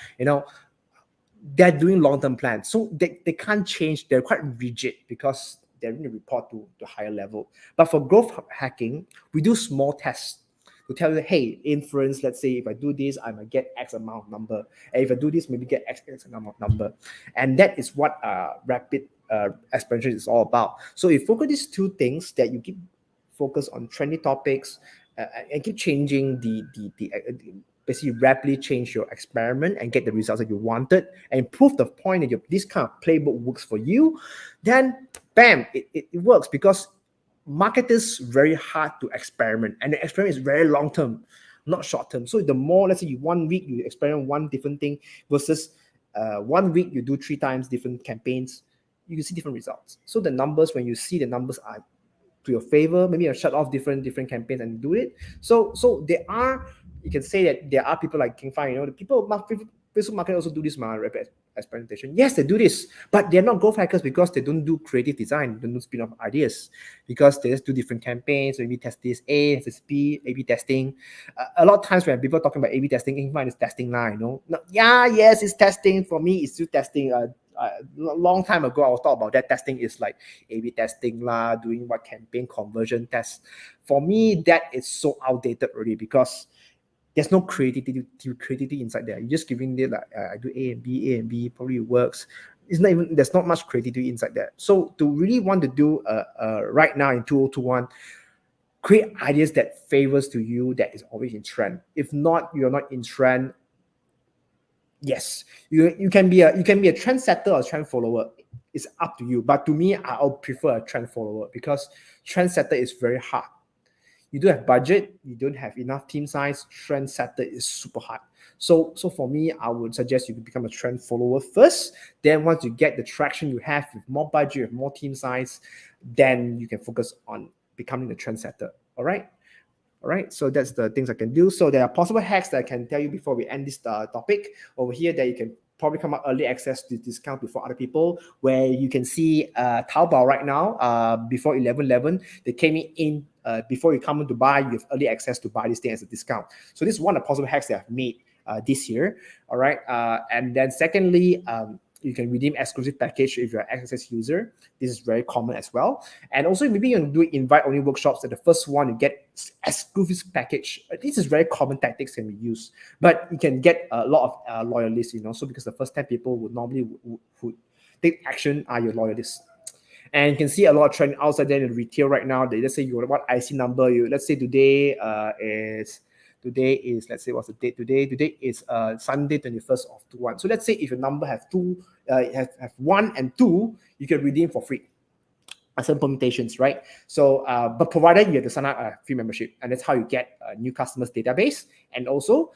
C: they're doing long-term plans. So they can't change. They're quite rigid, because they're going to report to the higher level. But for growth hacking, we do small tests to tell you, hey, inference, let's say if I do this, I might get X amount of number. And if I do this, maybe get X amount of number. And that is what rapid experimentation is all about. So you focus these two things, that you keep focus on trendy topics, and keep changing basically rapidly change your experiment and get the results that you wanted, and prove the point that this kind of playbook works for you, then bam, it works. Because marketers very hard to experiment, and the experiment is very long term, not short term. So the more, let's say 1 week you experiment one different thing, versus 1 week you do 3 times different campaigns, you can see different results. So the numbers, when you see the numbers are to your favor, maybe you shut off different campaigns and do it. So there are, you can say that there are people like Keng Fai, the people Facebook market also do this rapid experimentation. Yes, they do this, but they're not growth hackers, because they don't do creative design, they don't do spin-off ideas, because they just do different campaigns. So maybe test this A, test this B, A/B testing. A lot of times when people are talking about A/B testing, Keng Fai is testing now, yes, it's testing. For me, it's still testing. Long time ago, I was talking about that testing is like A/B testing lah, doing what campaign conversion tests. For me, that is so outdated already, because there's no creativity inside there. You're just giving it like, I do A and B, probably works. There's not much creativity inside there. So to really want to do right now in 2021, create ideas that favors to you, that is always in trend. If not, you're not in trend. Yes, you can be a trendsetter or a trend follower. It's up to you. But to me, I'll prefer a trend follower, because trendsetter is very hard. You don't have budget, you don't have enough team size, trendsetter is super hard. So for me, I would suggest you become a trend follower first. Then once you get the traction you have with more budget, with more team size, then you can focus on becoming the trendsetter. All right. All right, so that's the things I can do. So there are possible hacks that I can tell you before we end this topic over here, that you can probably come up early access to discount before other people, where you can see Taobao right now, before 11/11, they came in before you come in to buy, you have early access to buy this thing as a discount. So this is one of the possible hacks that I've made this year. All right, and then secondly, you can redeem exclusive package if you're an access user. This is very common as well. And also maybe you can do invite only workshops. That the first one you get exclusive package. This is very common tactics can be used, but you can get a lot of loyalists. So because the first 10 people would normally would take action are your loyalists. And you can see a lot of trend outside there in retail right now. Let's say you want IC number. Let's say today is, let's say, what's the date today? Today is Sunday, 21st of 2/1. So let's say if your number have have 1 and 2, you can redeem for free. Some permutations, right? So, but provided you have to sign up a free membership, and that's how you get a new customers database, and also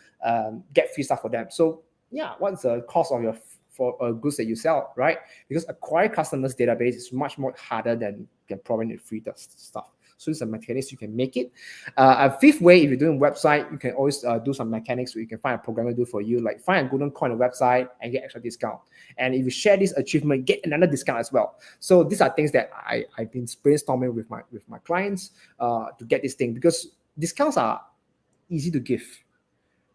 C: get free stuff for them. So, yeah, what's the cost of your for goods that you sell, right? Because acquire customers database is much more harder than providing free stuff. So it's a mechanics you can make it. A fifth way, if you're doing a website, you can always do some mechanics where you can find a programmer to do for you, like find a golden coin on a website and get extra discount. And if you share this achievement, get another discount as well. So these are things that I've been brainstorming with my clients to get this thing, because discounts are easy to give,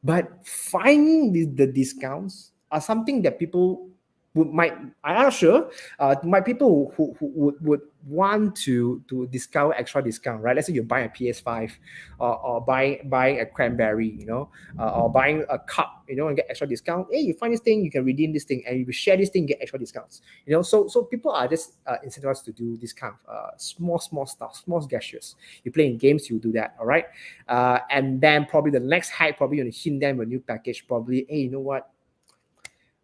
C: but finding the discounts are something that people I'm not sure. People who would want to discover extra discount, right? Let's say you're buying a PS5 or buying a cranberry, or buying a cup, and get extra discount. Hey, you find this thing, you can redeem this thing, and if you share this thing, get extra discounts. So people are just incentivized to do this kind of small stuff, small gestures. You play in games, you do that, all right? And then probably the next hack, probably you want to hint them a new package. Probably, hey, you know what?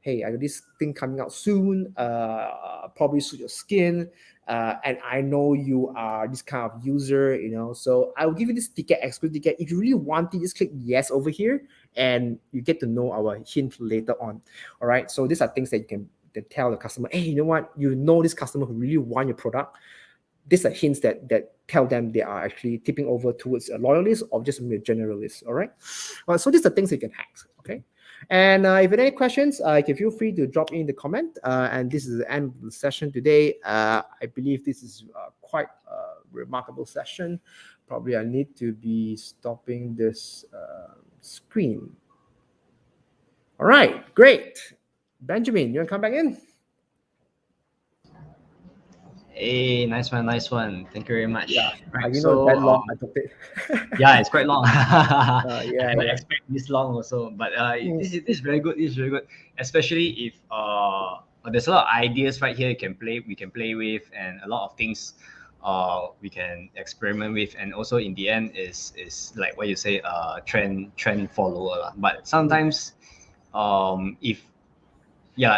C: Hey, I got this thing coming out soon, probably suit your skin, and I know you are this kind of user, so I'll give you this exclusive ticket. If you really want it, just click yes over here, and you get to know our hint later on. All right, so these are things that you can tell the customer, hey, you know what, this customer who really want your product. These are hints that tell them they are actually tipping over towards a loyalist or just a generalist. All right, so these are things you can hack. Okay. And if you have any questions, you can feel free to drop in the comment. And this is the end of the session today. I believe this is quite a remarkable session. Probably I need to be stopping this screen. All right, great. Benjamin, you want to come back in?
B: Hey, nice one. Thank you very much.
C: Yeah,
B: right.
C: So that long I took it.
B: Yeah, it's quite long.
C: Yeah,
B: I expect this long also, but this is very good. This is very good, especially if there's a lot of ideas right here we can play with, and a lot of things we can experiment with, and also in the end is like what you say, trend follower. But sometimes if there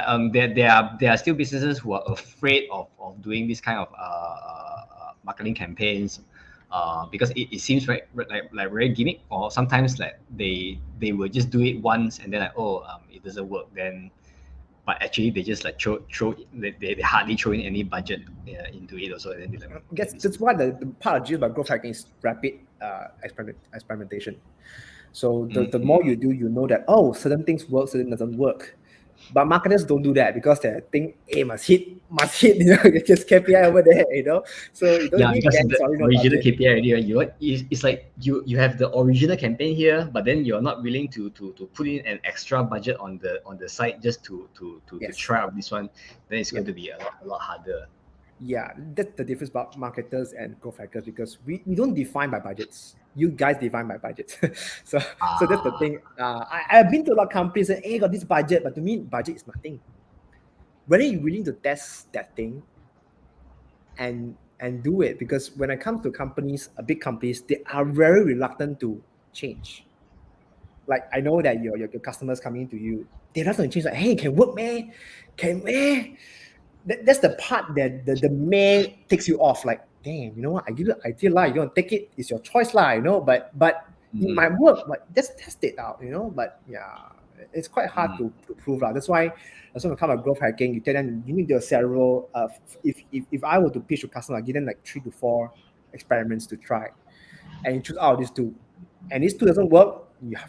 B: are still businesses who are afraid of doing this kind of marketing campaigns, because it seems like very gimmick, or sometimes like they will just do it once and then it doesn't work, then but actually they just like they hardly throw in any budget into it also. And then
C: I guess that's why the part of Genius about growth hacking is rapid experimentation. So the more you do, you know that certain things work, certain doesn't work. But marketers don't do that because they think, hey, must hit, just KPI over there, So you don't need
B: because
C: the
B: original KPI already, it's like you have the original campaign here, but then you're not willing to put in an extra budget on the site just to try out this one. Then it's going to be a lot harder.
C: Yeah, that's the difference about marketers and growth hackers, because we don't define by budgets. You guys define by budgets. so that's the thing. I've been to a lot of companies and hey, got this budget, but to me, budget is nothing. Whether you're willing to test that thing and do it, because when it comes to companies, big companies, they are very reluctant to change. Like I know that your customers coming to you, they're not going to change. Like, hey, can work, man? Can man? That's the part that the man takes you off. Like, damn, you know what? I give you an idea, lah. You don't take it, it's your choice, lah. But it might work. But just test it out, But yeah, it's quite hard to prove, lah. That's why when it comes to growth hacking, you tell them you need to do several. If I were to pitch to customer, I give them like 3 to 4 experiments to try. and you choose out of these two, and these two doesn't work,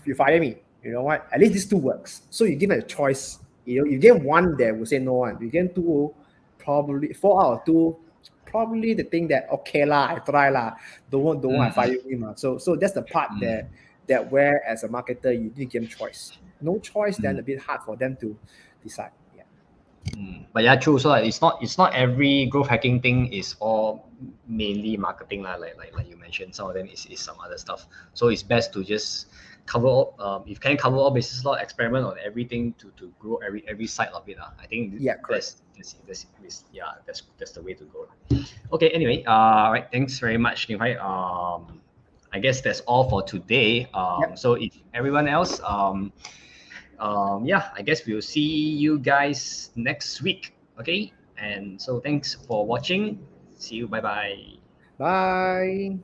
C: you fire me. You know what? At least these two works. So you give them a choice. You know, you get one that will say no one. You get two, probably 4 out of 2. Probably the thing that okay lah, I try lah. Don't want I fire him. So that's the part that where as a marketer you need to give them choice. No choice, then a bit hard for them to decide. Yeah.
B: But yeah, true. So like, it's not every growth hacking thing is all mainly marketing lah. Like you mentioned, some of them is some other stuff. So it's best to just cover all. If you can cover all bases, lot experiment on everything to grow every side of it. I think that's the way to go. Okay. Anyway, right. Thanks very much, Keng Fai. I guess that's all for today. So if everyone else, yeah, I guess we'll see you guys next week. Okay. And so thanks for watching. See you. Bye bye.
C: Bye.